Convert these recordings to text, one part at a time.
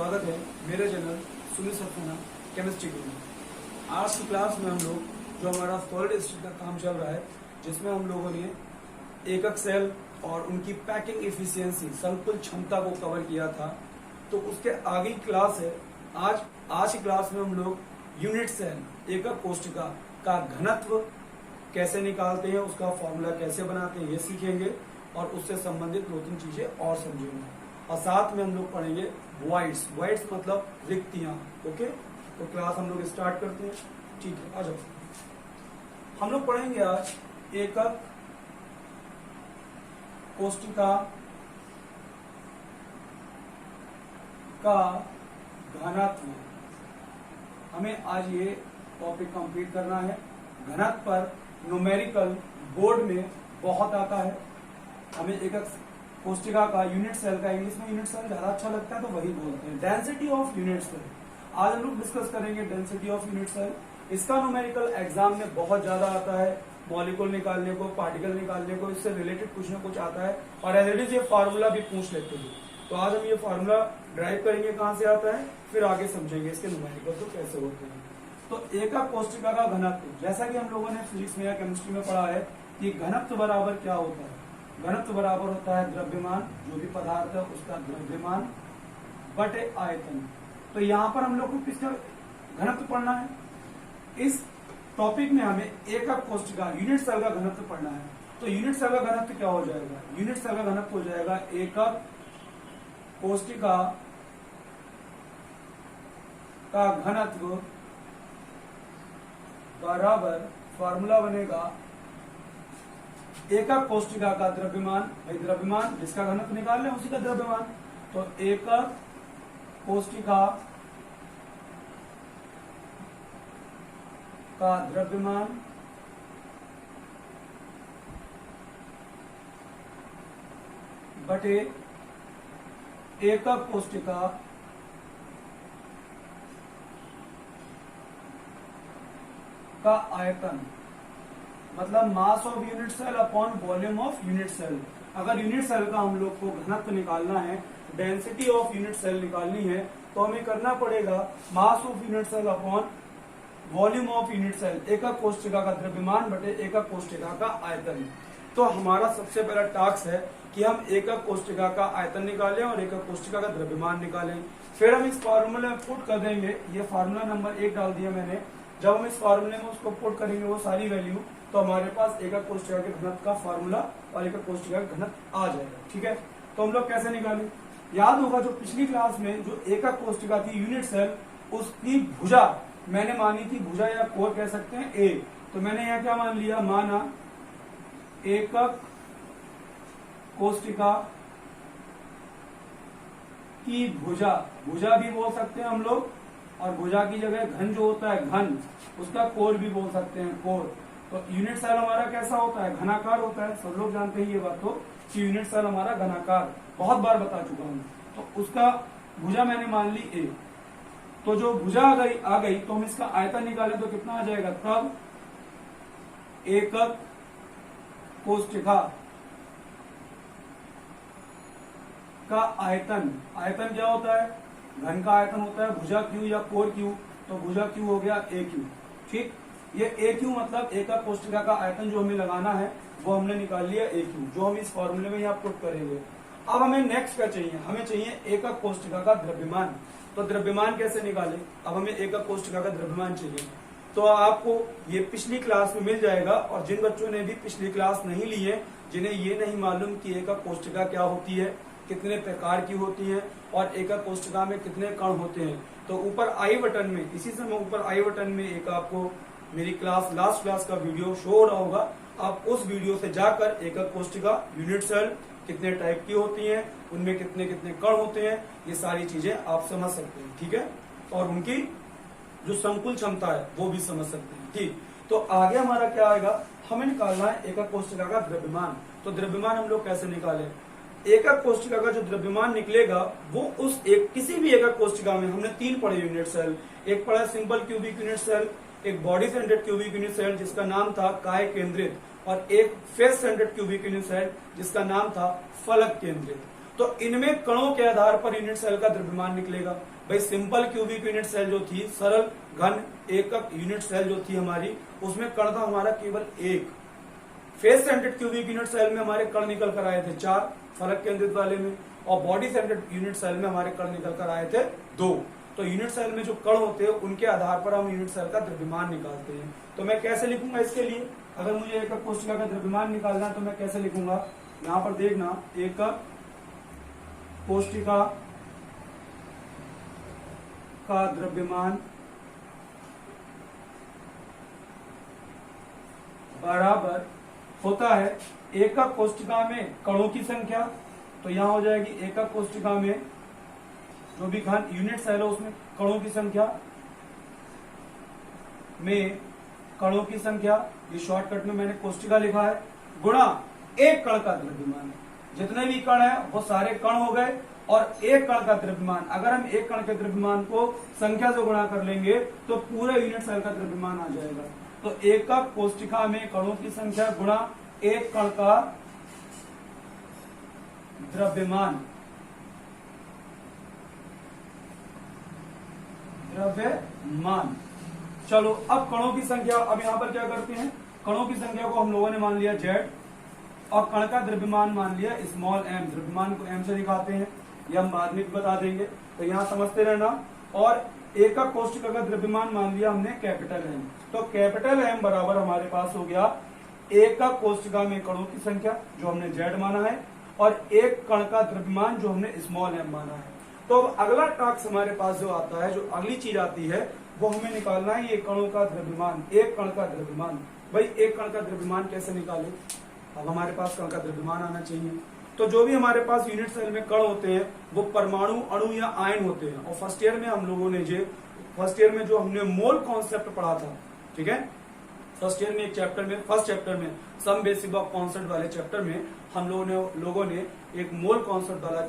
स्वागत है मेरे चैनल सुनील सक्सेना केमिस्ट्री के लिए। आज की क्लास में हम लोग जो हमारा सॉलिड स्टेट का काम चल रहा है, जिसमें हम लोगों ने एकक सेल और उनकी पैकिंग एफिशिएंसी संकुल क्षमता को कवर किया था, तो उसके आगे क्लास है। आज की क्लास में हम लोग यूनिट सेल एकक कोशिका का घनत्व कैसे निकालते हैं, उसका फॉर्मूला कैसे बनाते हैं, ये सीखेंगे और उससे संबंधित 2-3 चीजें और समझेंगे। और साथ में हम लोग पढ़ेंगे वॉइड्स मतलब रिक्तियां। ओके, तो क्लास हम लोग स्टार्ट करते हैं। ठीक है, आ जाओ। हम लोग पढ़ेंगे आज एकक कोशिका का घनत्व। हमें आज ये टॉपिक कंप्लीट करना है। घनत्व पर न्यूमेरिकल बोर्ड में बहुत आता है। हमें एकक कोशिका का यूनिट सेल का, इंग्लिश में यूनिट सेल ज्यादा अच्छा लगता है तो वही बोलते हैं। डेंसिटी ऑफ यूनिट सेल आज हम लोग डिस्कस करेंगे। डेंसिटी ऑफ यूनिट सेल, इसका न्यूमेरिकल एग्जाम में बहुत ज्यादा आता है। मॉलिक्यूल निकालने को, पार्टिकल निकालने को, इससे रिलेटेड कुछ ना कुछ आता है और एज इट इज ये फार्मूला भी पूछ लेते हैं। तो आज हम ये फार्मूला ड्राइव करेंगे कहाँ से आता है, फिर आगे समझेंगे इसके न्यूमेरिकल तो कैसे होते हैं। तो एकक कोशिका का घनत्व, जैसा कि हम लोगों ने फिजिक्स में या केमिस्ट्री में पढ़ा है कि घनत्व बराबर क्या होता है। घनत्व बराबर होता है द्रव्यमान, जो भी पदार्थ है उसका द्रव्यमान बटे आयतन। तो यहाँ पर हम लोग को किसका घनत्व पढ़ना है? इस टॉपिक में हमें एकक कोशिका यूनिट सेल का घनत्व पढ़ना है। तो यूनिट सेल का घनत्व क्या हो जाएगा? यूनिट सेल का घनत्व हो जाएगा एकक कोशिका का घनत्व बराबर, फॉर्मूला बनेगा एकक कोशिका का द्रव्यमान। भाई द्रव्यमान जिसका घनत्व निकाल लें उसी का द्रव्यमान। तो एकक कोशिका का द्रव्यमान बटे एकक कोशिका का आयतन, मतलब mass of unit cell upon volume of unit cell. अगर यूनिट सेल का हम लोग को घनत्व निकालना है, डेंसिटी ऑफ यूनिट सेल निकालनी है, तो हमें करना पड़ेगा mass of unit cell upon volume of unit cell. एकक कोशिका का द्रव्यमान बटे एकक कोशिका का आयतन। तो हमारा सबसे पहला टास्क है कि हम एकक कोशिका का आयतन निकालें और एकक कोशिका का द्रव्यमान निकालें। फिर हम इस फॉर्मूले में पुट कर देंगे। ये फार्मूला नंबर 1 डाल दिया मैंने। जब हम इस फॉर्मूले में उसको पुट करेंगे वो सारी वैल्यू, तो हमारे पास एकक कोशिका के घनत्व का फार्मूला और एकक कोशिका का घनत्व आ जाएगा। ठीक है, तो हम लोग कैसे निकालें? याद होगा जो पिछली क्लास में जो एकक कोशिका थी यूनिट सेल, उसकी भुजा मैंने मानी थी, भुजा या कोर कह सकते हैं, ए। तो मैंने यहाँ क्या मान लिया? माना एकक कोशिका की भुजा, भुजा भी बोल सकते हैं हम लोग, और भुजा की जगह घन जो होता है घन, उसका कोर भी बोल सकते हैं, कोर। तो यूनिट सेल हमारा कैसा होता है? घनाकार होता है। सब लोग जानते हैं ये बात तो कि यूनिट सेल हमारा घनाकार, बहुत बार बता चुका हूं। तो उसका भुजा मैंने मान ली ए। तो जो भुजा आ गई तो हम इसका आयतन निकालें तो कितना आ जाएगा? तब एकक कोशिका का आयतन, आयतन क्या होता है? घन का आयतन होता है भुजा क्यू या कोर क्यू। तो भुजा क्यू हो गया ए क्यू। ठीक, ये ए क्यू मतलब एकक कोशिका का आयतन जो हमें लगाना है वो हमने निकाल लिया ए क्यू, जो हम इस फॉर्मूले में यहाँ पुट करेंगे। अब हमें नेक्स्ट क्या चाहिए? हमें चाहिए एकक कोशिका का द्रव्यमान। तो द्रव्यमान कैसे निकालें? अब हमें एकक कोशिका का द्रव्यमान चाहिए। तो आपको ये पिछली क्लास में मिल जाएगा, और जिन बच्चों ने भी पिछली क्लास नहीं ली है, जिन्हें ये नहीं मालूम कि एकक कोशिका क्या होती है, कितने प्रकार की होती है और एकक कोशिका में कितने कण होते हैं, तो ऊपर आई बटन में, इसी समय ऊपर आई बटन में एक आपको मेरी क्लास, लास्ट क्लास का वीडियो शो हो रहा होगा। आप उस वीडियो से जाकर एकक कोशिका, यूनिट सेल कितने टाइप की होती हैं, उनमें कितने कितने कण होते हैं, ये सारी चीजें आप समझ सकते हैं। ठीक है, और उनकी जो संकुल क्षमता है वो भी समझ सकते हैं। ठीक, तो आगे हमारा क्या आएगा? हमें निकालना है एकक कोशिका का द्रव्यमान। तो द्रव्यमान हम लोग कैसे निकालें? एकक कोशिका का जो द्रव्यमान निकलेगा वो उस किसी भी एकक कोशिका में, हमने 3 पढ़े यूनिट सेल। एक पढ़ा सिंपल क्यूबिक यूनिट सेल, एक body centred cubic unit cell जिसका नाम था काय केंद्रित, और एक face centred cubic unit cell जिसका नाम था फलक केंद्रित। तो इनमें कणों के आधार पर यूनिट सेल का द्रव्यमान निकलेगा। भाई सिंपल क्यूबिक यूनिट सेल जो थी, सरल घन एकक यूनिट सेल जो थी हमारी, उसमें कण था हमारा केवल एक। Face centred cubic unit cell में हमारे कण निकल कर आए थे 4 फलक केंद्रित वाले में, और बॉडी सेंटर्ड यूनिट सेल में हमारे कण निकल कर आए थे 2। तो यूनिट सेल में जो कण होते हैं उनके आधार पर हम यूनिट सेल का द्रव्यमान निकालते हैं। तो मैं कैसे लिखूंगा इसके लिए, अगर मुझे एकक कोशिका का द्रव्यमान निकालना है तो मैं कैसे लिखूंगा, यहां पर देखना, एकक कोशिका का द्रव्यमान बराबर होता है एकक कोशिका में कणों की संख्या। तो यहां हो जाएगी एकक कोशिका में जो भी घन यूनिट सेल है उसमें कणों की संख्या में कणों की संख्या, ये शॉर्टकट में मैंने कोशिका लिखा है, गुणा एक कण का द्रव्यमान। जितने भी कण है वो सारे कण हो गए, और एक कण का द्रव्यमान, अगर हम एक कण के द्रव्यमान को संख्या से गुणा कर लेंगे तो पूरे यूनिट सेल का द्रव्यमान आ जाएगा। तो एकक कोशिका में कणों की संख्या गुणा एक कण का द्रव्यमान, द्रव्यमान। चलो अब कणों की संख्या, अब यहां पर क्या करते हैं, कणों की संख्या को हम लोगों ने मान लिया z, और कण का द्रव्यमान मान लिया स्मॉल m। द्रव्यमान को m से दिखाते हैं, ये हम बाद में भी बता देंगे, तो यहां समझते रहना। और एकक कोशिका का द्रव्यमान मान लिया हमने कैपिटल M। तो कैपिटल M बराबर हमारे पास हो गया एकक कोशिका में कणों की संख्या जो हमने z माना है, और एक कण का द्रव्यमान जो हमने स्मॉल m माना है। तो अब अगला टास्क हमारे पास जो आता है, जो अगली चीज आती है, वो हमें निकालना है ये कणों का द्रव्यमान, एक कण का द्रव्यमान। भाई एक कण का द्रव्यमान कैसे निकाले, अब हमारे पास कण का द्रव्यमान आना चाहिए। तो जो भी हमारे पास यूनिट सेल में कण होते हैं वो परमाणु, अणु या आयन होते हैं। और फर्स्ट ईयर में हम लोगों ने जो हमने मोल कॉन्सेप्ट पढ़ा था, ठीक है, फर्स्ट ईयर में एक चैप्टर में, फर्स्ट चैप्टर में सम बेसिक ऑफ कॉन्सेप्ट वाले चैप्टर में हम लोगों ने एक मोल कॉन्सेप्ट वाला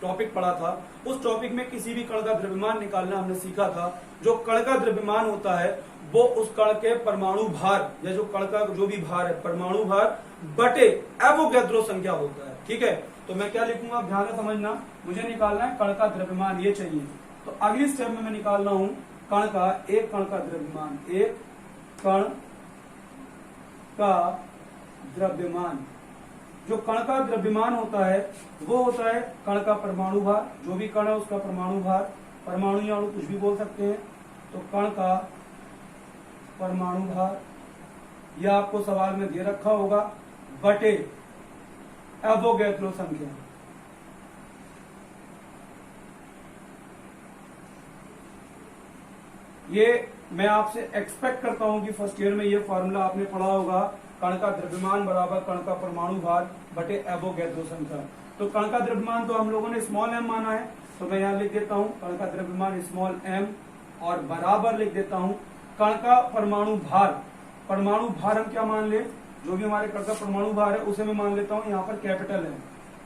टॉपिक पढ़ा था। उस टॉपिक में किसी भी कण का द्रव्यमान निकालना हमने सीखा था। जो कण का द्रव्यमान होता है वो उस कण के परमाणु भार, या जो कण का जो भी भार है, परमाणु भार बटे एवोगैड्रो संख्या होता है। ठीक है, तो मैं क्या लिखूंगा, ध्यान से समझना, मुझे निकालना है कण का द्रव्यमान, ये चाहिए। तो अगली स्टेप में मैं निकाल रहा हूं कण का, एक कण का द्रव्यमान, एक कण का द्रव्यमान। जो कण का द्रव्यमान होता है वो होता है कण का परमाणु भार, जो भी कण है उसका परमाणु भार, परमाणु या अणु कुछ भी बोल सकते हैं। तो कण का परमाणु भार, यह आपको सवाल में दे रखा होगा, बटे एवोगैड्रो संख्या। ये मैं आपसे एक्सपेक्ट करता हूं कि फर्स्ट ईयर में ये फॉर्मूला आपने पढ़ा होगा, कण का द्रव्यमान बराबर कण का परमाणु भार बटे एवोगैड्रो संख्या। तो कण का द्रव्यमान तो हम लोगों ने स्मॉल m माना है, तो मैं यहां लिख देता हूं कण का द्रव्यमान स्मॉल m, और बराबर लिख देता हूं कण का परमाणु भार। परमाणु भार हम क्या मान ले, जो भी हमारे कण का परमाणु भार है उसे मैं मान लेता हूं यहाँ पर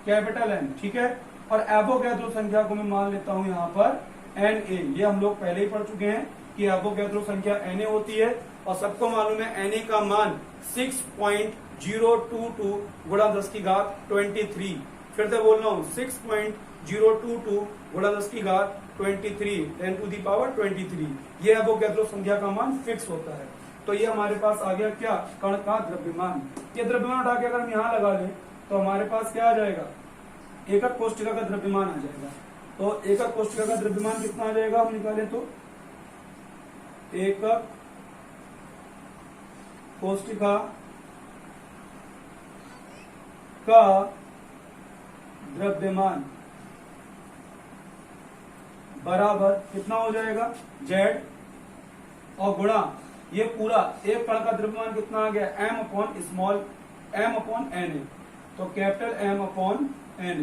कैपिटल M, ठीक है। और एवोगैड्रो संख्या को मैं मान लेता हूं यहाँ पर Na। ये हम लोग पहले ही पढ़ चुके हैं कि एवोगैड्रो संख्या Na होती है, और सबको मालूम है Na का मान 6.022 गुणा 10 की घात 23। फिर से बोल रहा हूँ 6.022 गुणा 10 की घात 23, 10 टू दी पावर 23। ये एवोगैड्रो संख्या का मान फिक्स होता है। तो ये हमारे पास आ गया क्या, कण का द्रव्यमान। ये द्रव्यमान उठा के अगर हम यहाँ लगा लें तो हमारे पास क्या आ जाएगा, एकक कोशिका का द्रव्यमान आ जाएगा। तो एकक कोशिका का द्रव्यमान कितना आ जाएगा, हम निकालें तो एकक कोशिका का द्रव्यमान बराबर कितना हो जाएगा, Z, और गुणा ये पूरा एक कण का द्रव्यमान कितना आ गया, m upon small m upon Na। तो कैपिटल M अपॉन Na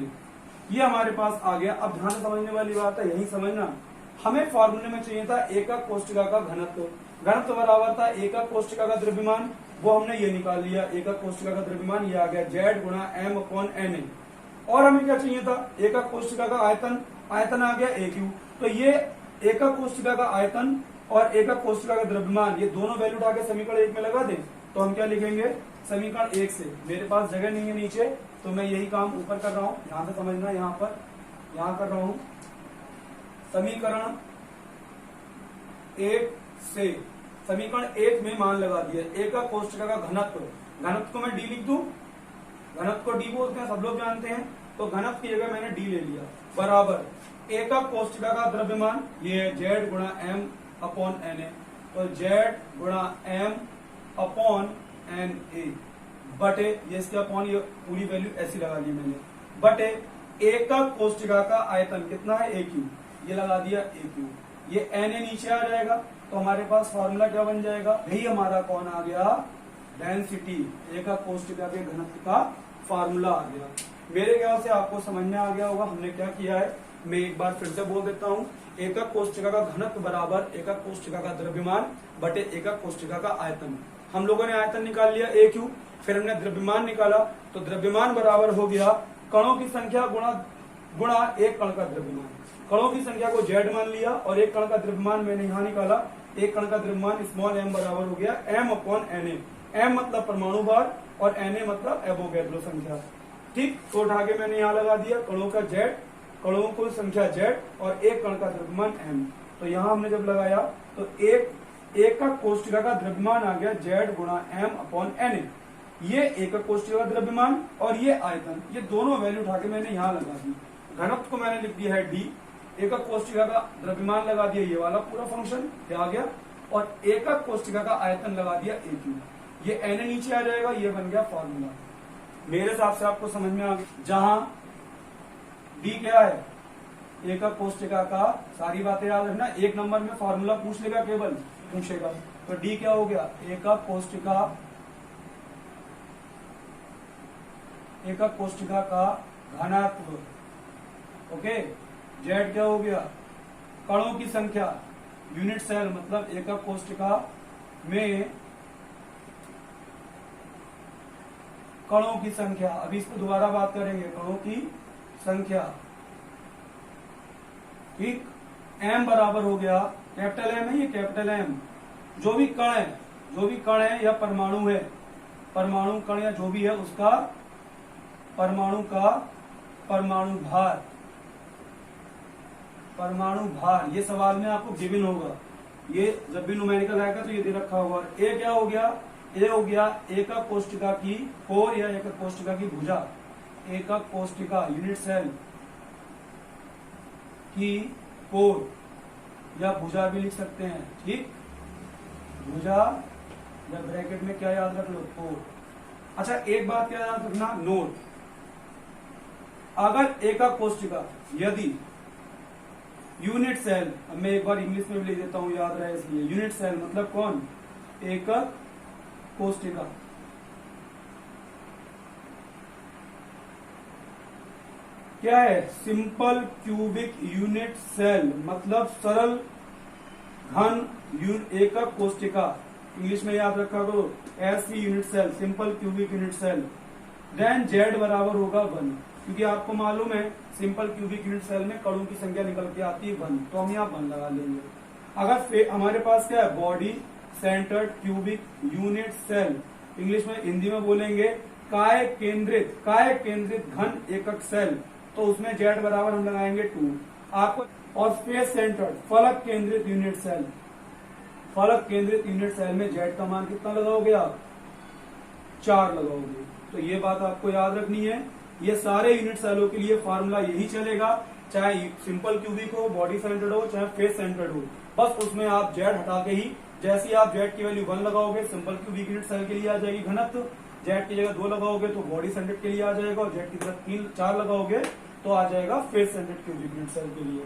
ये हमारे पास आ गया। अब ध्यान से समझने वाली बात है, यही समझना, हमें फॉर्मूले में चाहिए था एकक कोशिका का घनत्व। घनत्व बराबर था एकक कोशिका का द्रव्यमान, वो हमने ये निकाल लिया, एकक कोशिका का द्रव्यमान ये आ गया Z गुणा m अपॉन Na। और हमें क्या चाहिए था, एकक कोशिका का आयतन, आयतन आ गया AQ। तो ये एकक कोशिका का आयतन और एकक कोशिका का द्रव्यमान, ये दोनों वैल्यू उठा के समीकरण 1 में लगा दें तो हम क्या लिखेंगे, समीकरण 1 से, मेरे पास जगह नहीं है नीचे, तो मैं यही काम ऊपर कर रहा हूं, ध्यान से समझना। यहाँ कर रहा हूं समीकरण 1 से, समीकरण 1 में मान लगा दिया एकक कोष्ठक का घनत्व को मैं डी लिख दूं, घनत्व को डी बोलते हैं, सब लोग जानते हैं। तो घनत्व की जगह मैंने डी ले लिया, बराबर एकक कोष्ठक का द्रव्यमान, ये जेड गुणा एम अपॉन एन ए, तो जेड गुणा एम अपॉन एन ए बटे, ये इसके अपॉन, ये पूरी वैल्यू ऐसी लगा दी मैंने, बटे एकक कोष्ठिका का आयतन कितना है, ए क्यू, ये लगा दिया ए क्यू, ये एन ए नीचे आ जाएगा। तो हमारे पास फॉर्मूला क्या बन जाएगा, यही हमारा कौन आ गया, डेंसिटी, एकक कोष्ठिका के घनत्व का फॉर्मूला आ गया। मेरे ख्याल से आपको समझ में आ गया होगा हमने क्या किया है। मैं एक बार फिर से बोल देता हूँ, एकक कोष्ठिका का घनत्व बराबर एकक कोष्ठिका का द्रव्यमान बटे एकक कोष्ठिका का आयतन। हम लोगों ने आयतन निकाल लिया ए क्यू, फिर हमने द्रव्यमान निकाला, तो द्रव्यमान बराबर हो गया कणों की संख्या गुणा एक कण का द्रव्यमान। कणों की संख्या को जेड मान लिया और एक कण का द्रव्यमान मैंने यहाँ निकाला, एक कण का द्रव्यमान स्मॉल एम बराबर हो गया M upon N A. M मतलब परमाणु भार और एन ए मतलब एवोगैड्रो संख्या। ठीक, तो उठा के मैंने यहाँ लगा दिया कणों का जेड, कणों को संख्या जेड और एक कण का द्रव्यमान एम। तो यहाँ हमने जब लगाया तो एकक कोष्ठिका का द्रव्यमान आ गया जेड गुणा एम अपॉन एन ए। ये एकक कोष्ठिका का द्रव्यमान और ये आयतन, ये दोनों वैल्यू उठा के मैंने यहाँ लगा दी। घनत्व को मैंने लिख दिया है डी, एकक कोष्ठिका का द्रव्यमान लगा दिया, ये वाला पूरा फंक्शन आ गया, और एकक कोष्ठिका का आयतन लगा दिया ए क्यू। ये एन ए नीचे आ जाएगा, ये बन गया फॉर्मूला। मेरे हिसाब से आपको समझ में आ गया। जहां डी क्या है, एकक कोष्ठिका का, सारी बातें याद रखना, एक नंबर में फॉर्मूला पूछ लेगा, केवल पूछेगा। तो डी क्या हो गया, एकक कोष्ठिका का घनत्व। ओके, जेड क्या हो गया, कणों की संख्या, यूनिट सेल मतलब एकक कोष्ठिका में कणों की संख्या। अभी इसको दोबारा बात करेंगे, कणों की संख्या। ठीक, एम बराबर हो गया, कैपिटल एम है ये, कैपिटल एम, जो भी कण है या परमाणु है, परमाणु कण या जो भी है उसका परमाणु भार, ये सवाल में आपको गिवन होगा, ये जब भी न्यूमेरिकल आएगा तो ये दे रखा होगा। ए क्या हो गया, ए हो गया एकक कोष्ठिका की कोर या एकक कोष्ठिका की भुजा, एकक कोष्ठिका यूनिट सेल की कोर या भुजा भी लिख सकते हैं। ठीक, भुजा या ब्रैकेट में क्या याद रख लो, कोर। अच्छा, एक बात क्या याद रखना, नोट, अगर एकक कोष्ठिका, यदि यूनिट सेल, अब मैं एक बार इंग्लिश में भी लिख देता हूं, याद रहे इसलिए, यूनिट सेल मतलब कौन, एकक कोष्ठिका। क्या है, सिंपल क्यूबिक यूनिट सेल मतलब सरल घन एकक कोष्ठिका, इंग्लिश में याद रखा करो, ऐसी unit cell, simple cubic unit cell. Then Z बराबर होगा 1, क्योंकि आपको मालूम है सिंपल क्यूबिक यूनिट सेल में कणों की संख्या निकल के आती है 1, तो हम यहाँ 1 लगा लेंगे। अगर हमारे पास क्या है, body centred cubic unit cell, English में, हिंदी में बोलेंगे काय केंद्रित घन एकक सेल, तो उसमें जेड बराबर हम लगाएंगे 2 आपको। और फेस सेंटर्ड फलक केंद्रित यूनिट सेल, फलक केंद्रित यूनिट सेल में जेड का मान कितना लगाओगे आप, 4 लगाओगे। तो ये बात आपको याद रखनी है। ये सारे यूनिट सेलों के लिए फॉर्मूला यही चलेगा, चाहे सिंपल क्यूबिक हो, बॉडी सेंटर्ड हो, चाहे फेस सेंटर्ड हो, बस उसमें आप जेड हटा के ही, जैसे ही आप जेड की वैल्यू 1 लगाओगे सिंपल क्यूबिक यूनिट सेल के लिए आ जाएगी घनत्व, जेड की जगह 2 लगाओगे तो बॉडी सेंटर्ड के लिए आ जाएगा, और जेड की जगह 4 लगाओगे तो आ जाएगा face centred cubic unit cell के लिए।